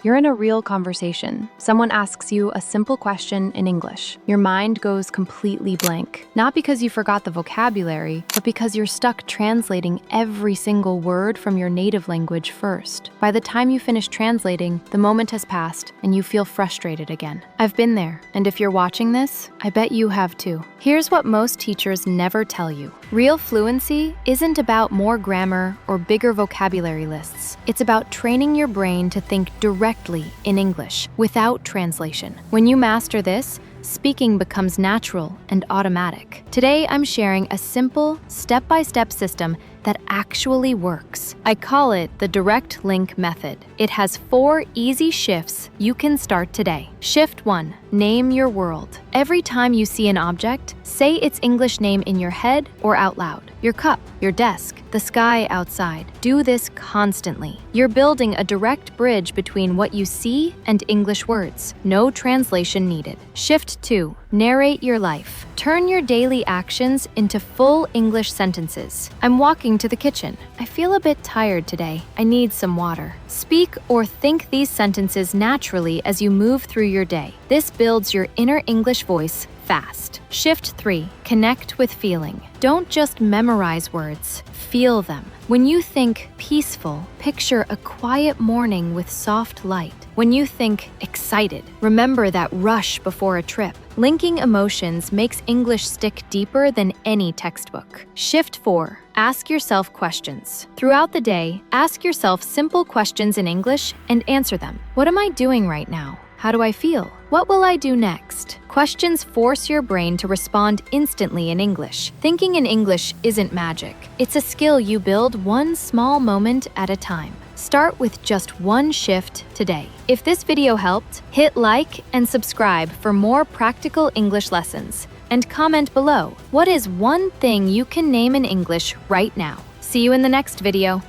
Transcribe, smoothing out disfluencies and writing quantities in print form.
You're in a real conversation. Someone asks you a simple question in English. Your mind goes completely blank. Not because you forgot the vocabulary, but because you're stuck translating every single word from your native language first. By the time you finish translating, the moment has passed and you feel frustrated again. I've been there, and if you're watching this, I bet you have too. Here's what most teachers never tell you. Real fluency isn't about more grammar or bigger vocabulary lists. It's about training your brain to think directly in English, without translation. When you master this, speaking becomes natural and automatic. Today, I'm sharing a simple, step-by-step system that actually works. I call it the direct link method. It has 4 easy shifts you can start today. Shift 1, name your world. Every time you see an object, say its English name in your head or out loud. Your cup, your desk, the sky outside. Do this constantly. You're building a direct bridge between what you see and English words. No translation needed. Shift 2, narrate your life. Turn your daily actions into full English sentences. I'm walking to the kitchen. I feel a bit tired today. I need some water. Speak or think these sentences naturally as you move through your day. This builds your inner English voice fast. Shift 3, connect with feeling. Don't just memorize words, feel them. When you think peaceful, picture a quiet morning with soft light. When you think excited, remember that rush before a trip. Linking emotions makes English stick deeper than any textbook. Shift 4, ask yourself questions. Throughout the day, ask yourself simple questions in English and answer them. What am I doing right now? How do I feel? What will I do next? Questions force your brain to respond instantly in English. Thinking in English isn't magic. It's a skill you build one small moment at a time. Start with just one shift today. If this video helped, hit like and subscribe for more practical English lessons. And comment below, what is one thing you can name in English right now? See you in the next video.